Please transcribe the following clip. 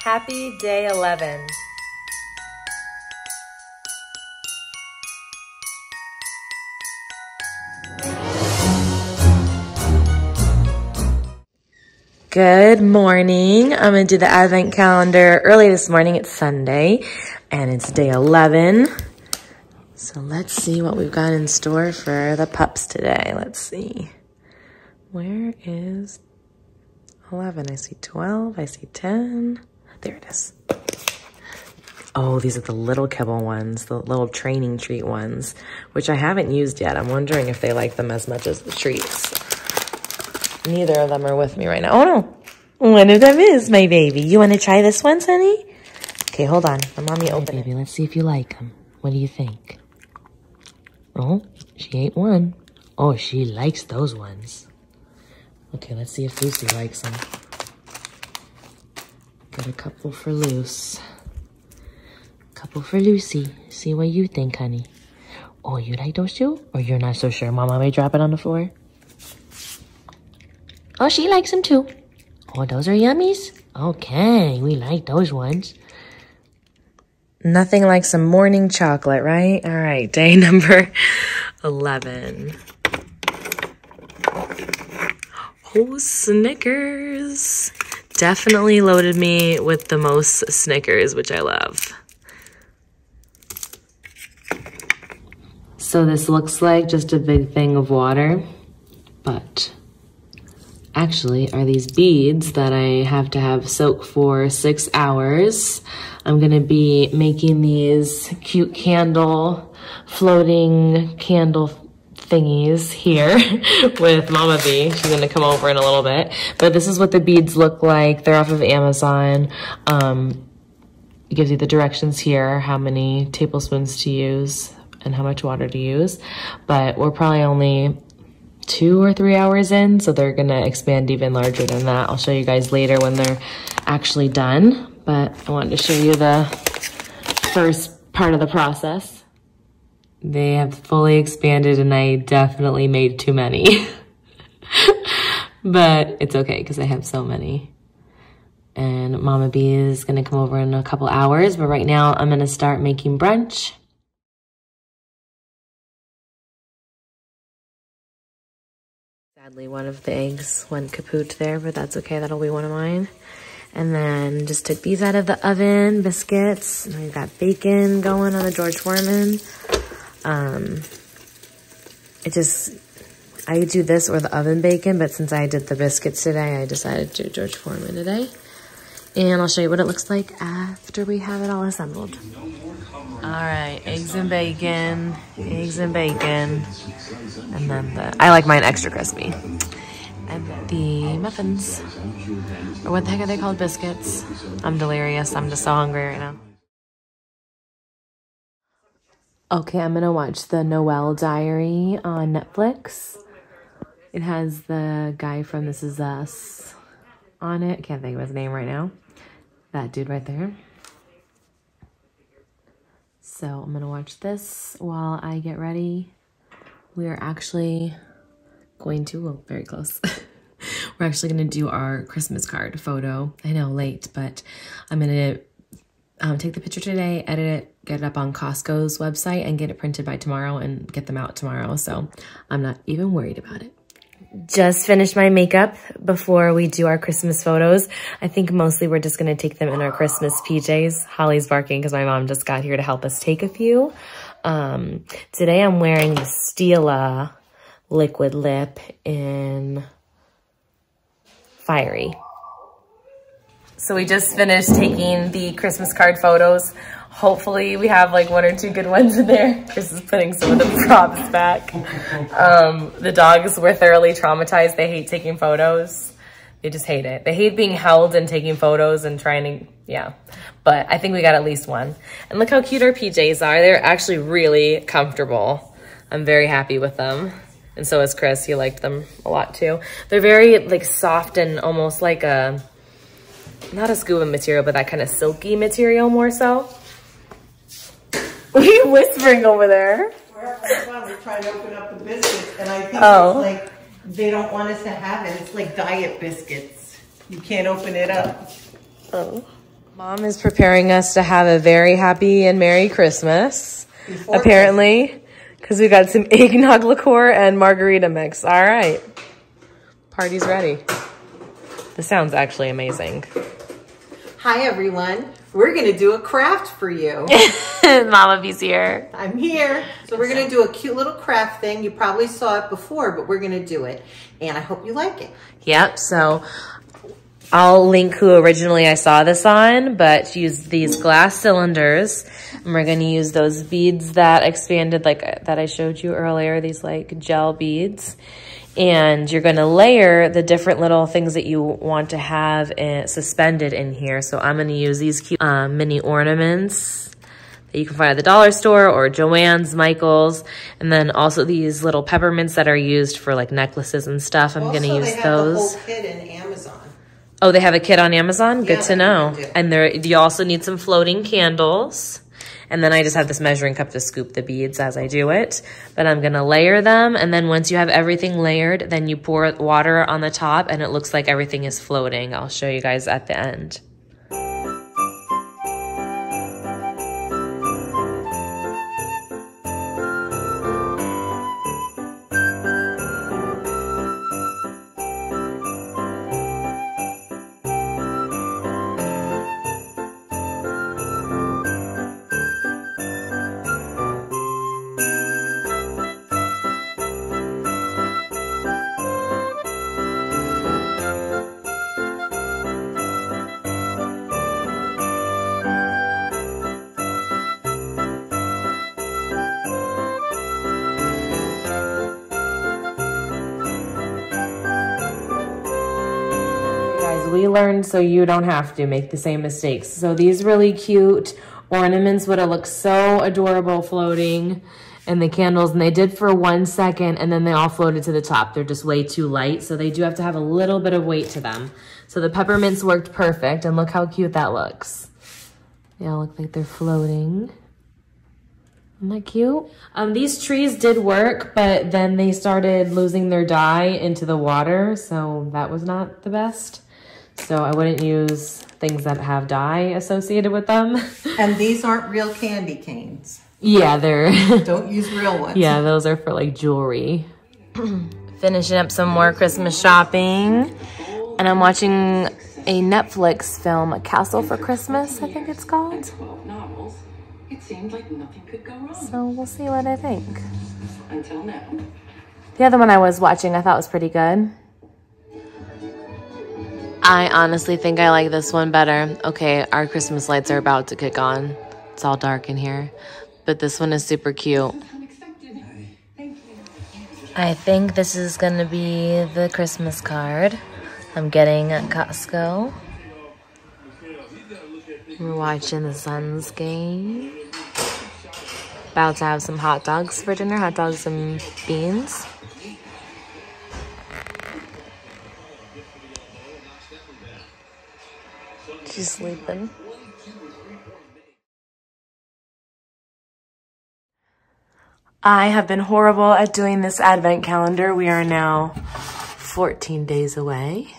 Happy day 11. Good morning. I'm going to do the advent calendar early this morning. It's Sunday and it's day 11. So let's see what we've got in store for the pups today. Let's see. Where is 11? I see 12. I see 10. There it is. Oh, these are the little kibble ones, the little training treat ones, which I haven't used yet. I'm wondering if they like them as much as the treats. Neither of them are with me right now. Oh, no. One of them is my baby. You want to try this one, Sonny? Okay, hold on. Let mommy open it. Baby, let's see if you like them. What do you think? Oh, she ate one. Oh, she likes those ones. Okay, let's see if Lucy likes them. Got a couple for Luce. Couple for Lucy. See what you think, honey. Oh, you like those too? Or you're not so sure? Mama may drop it on the floor. Oh, she likes them too. Oh, those are yummies? Okay, we like those ones. Nothing like some morning chocolate, right? All right, day number 11. Oh, Snickers. Definitely loaded me with the most Snickers, which I love. So this looks like just a big thing of water, but actually are these beads that I have to have soak for 6 hours. I'm gonna be making these cute candle, floating candle thingies here with Mama B. She's gonna come over in a little bit. But this is what the beads look like. They're off of Amazon. It gives you the directions here, how many tablespoons to use and how much water to use. But we're probably only 2 or 3 hours in, so they're gonna expand even larger than that. I'll show you guys later when they're actually done, but I wanted to show you the first part of the process. They have fully expanded and I definitely made too many. But it's okay because I have so many. And Mama B is gonna come over in a couple hours, but right now I'm gonna start making brunch. Sadly, one of the eggs went kaput there, but that's okay. That'll be one of mine. And then just took these out of the oven, biscuits. And we've got bacon going on the George Foreman. I do this or the oven bacon, but since I did the biscuits today, I decided to do George Foreman today. And I'll show you what it looks like after we have it all assembled. All right, eggs and bacon. And then I like mine extra crispy. And the muffins, or what the heck are they called? Biscuits. I'm delirious. I'm just so hungry right now. Okay, I'm gonna watch the Noel Diary on Netflix. It has the guy from This Is Us on it. Can't think of his name right now. That dude right there. So I'm gonna watch this while I get ready. We are actually going to, oh, very close. We're actually gonna do our Christmas card photo. I know, late, but I'm gonna take the picture today, edit it, get it up on Costco's website, and get it printed by tomorrow and get them out tomorrow. So I'm not even worried about it. Just finished my makeup before we do our Christmas photos. I think mostly we're just gonna take them in our Christmas PJs. Holly's barking because my mom just got here to help us take a few. Today I'm wearing the Stila liquid lip in Fiery. So we just finished taking the Christmas card photos. Hopefully we have like 1 or 2 good ones in there. Chris is putting some of the props back. The dogs were thoroughly traumatized. They hate taking photos. They just hate it. They hate being held and taking photos and trying to, yeah. But I think we got at least one. And look how cute our PJs are. They're actually really comfortable. I'm very happy with them. And so is Chris. He liked them a lot too. They're very like soft and almost like a, not a scuba material, but that kind of silky material more so. What are you whispering over there? We're trying to open up the biscuits, and I think it's like they don't want us to have it. It's like diet biscuits. You can't open it up. Oh. Mom is preparing us to have a very happy and Merry Christmas, apparently, because we got some eggnog liqueur and margarita mix. All right. Party's ready. This sounds actually amazing. Hi, everyone. We're going to do a craft for you. Mama B's here. I'm here. So we're going to do a cute little craft thing. You probably saw it before, but we're going to do it. And I hope you like it. Yep. So I'll link who originally I saw this on, but she used these glass cylinders. And we're going to use those beads that expanded, like that I showed you earlier, these like gel beads. And you're going to layer the different little things that you want to have suspended in here. So I'm going to use these cute mini ornaments that you can find at the dollar store or Joann's, Michael's. And then also these little peppermints that are used for like necklaces and stuff. I'm going to use those. Also, they have the whole kit in Amazon. Oh, they have a kit on Amazon? Good to know. And you also need some floating candles. And then I just have this measuring cup to scoop the beads as I do it. But I'm going to layer them. And then once you have everything layered, then you pour water on the top and it looks like everything is floating. I'll show you guys at the end. We learned so you don't have to make the same mistakes. So these really cute ornaments would have looked so adorable floating in the candles, and they did for 1 second and then they all floated to the top. They're just way too light, so they do have to have a little bit of weight to them. So the peppermints worked perfect, and look how cute that looks. They all look like they're floating. Isn't that cute? These trees did work, but then they started losing their dye into the water, so that was not the best. So I wouldn't use things that have dye associated with them. And these aren't real candy canes. Yeah, they're... Don't use real ones. Yeah, those are for like jewelry. Finishing up some more Christmas shopping. And I'm watching a Netflix film, A Castle for Christmas, I think it's called. It seemed like nothing could go wrong. So we'll see what I think. Until now. The other one I was watching I thought was pretty good. I honestly think I like this one better. Okay, our Christmas lights are about to kick on. It's all dark in here. But this one is super cute. I think this is going to be the Christmas card I'm getting at Costco. We're watching the Suns game. About to have some hot dogs for dinner. Hot dogs and beans. She's sleeping. I have been horrible at doing this advent calendar. We are now 14 days away.